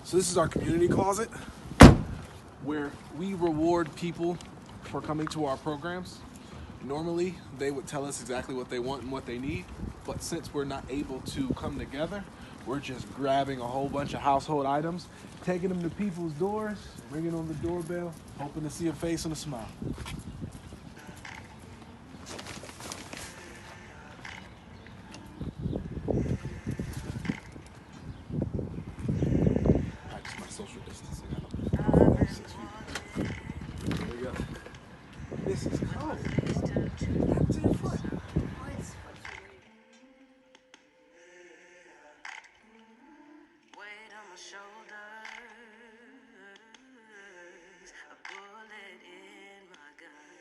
So this is our community closet where we reward people for coming to our programs. Normally, they would tell us exactly what they want and what they need, but since we're not able to come together, we're just grabbing a whole bunch of household items, taking them to people's doors, ringing on the doorbell, hoping to see a face and a smile. Practice my social distancing. I don't know. 6 feet. There we go. This is cold. 10 foot. Weight on my shoulders, a bullet in my gun.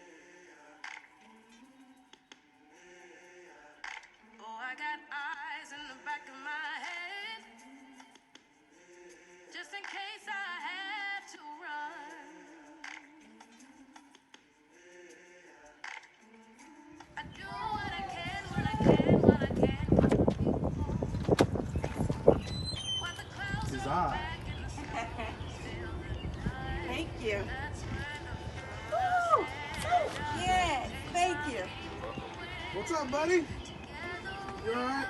Oh, I got eyes in the back of my head, just in case I have to run. I do what I can when I can, when I can. While the clouds His roll eye. back and the sun is still the night. Thank you. That's when Woo! Yes, thank you. What's up, buddy? You all right?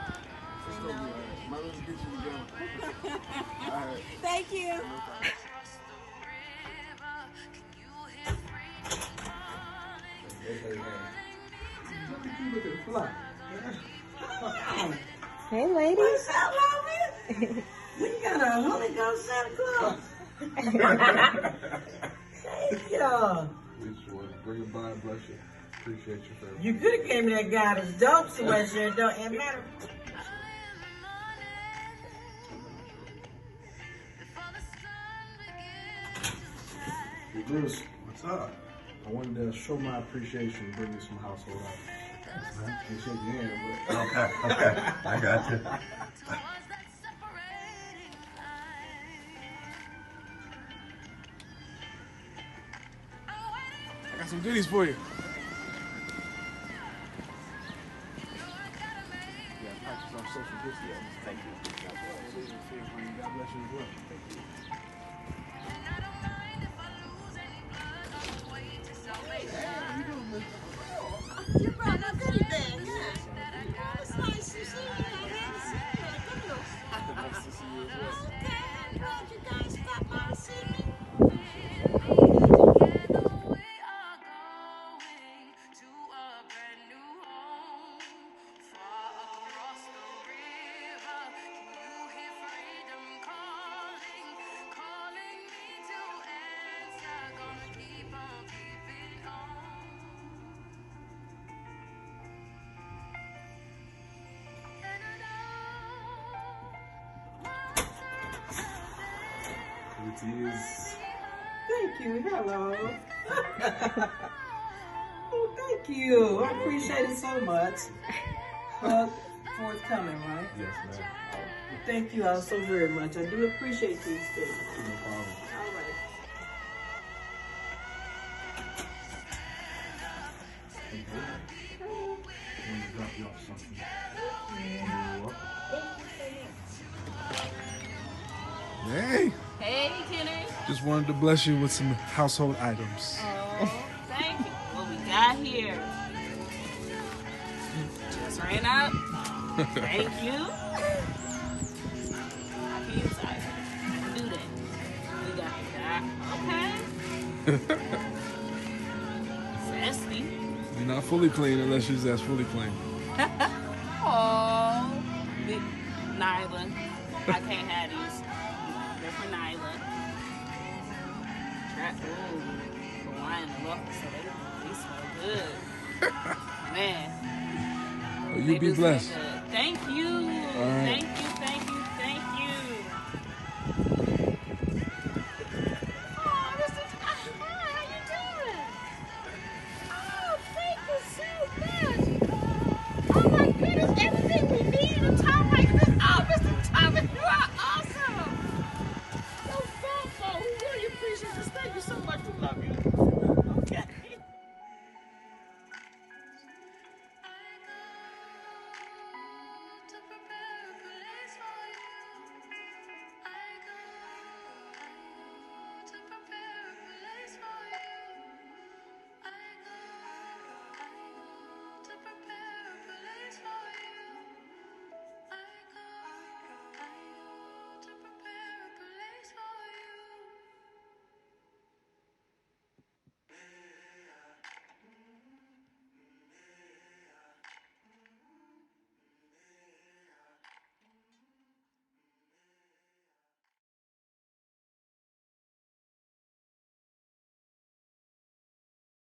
It's gonna be all right. My little get you together. All right. Thank you. across the river, can you hear freedom calling? Look at you looking fly. Hey, ladies. What's up, homie? We got a Holy Ghost Santa Claus. Thank you. Which one? Bring it by, bless you. Appreciate you, family. You could have gave me that guy that's dope sweatshirt. Don't it matter. Hey, Bruce, what's up? I wanted to show my appreciation and bring you some household items. Thanks, man. Can't shake your hand, but... Okay, I got you. I got some goodies for you. Yeah, practice our social distancing. Thank you. God bless you as well. Thank you. You brought a goodie bag. Yeah. It's nice to see you. I haven't seen you in a good Nice to see you as well. Okay, I'm glad you guys stopped by to see me. It is. Thank you. Hello. Oh, thank you. I appreciate it so much. Forthcoming, right? Yes, ma'am. Thank you all so very much. I do appreciate these things. No problem. All right. Let me drop you off something. Hey, Hey, Kenner. just wanted to bless you with some household items. Oh, thank you. What we got here? Just ran up. Thank you. I can use that. I can do that. We got that. Okay. Zesty. You're not fully clean unless you're as fully clean. Oh, Nyla. I can't have these. They're for Nyla. Ooh, Hawaiian look, so they smell good. Man. Oh, you be They do smell blessed. good. Thank you. All right. Thank you.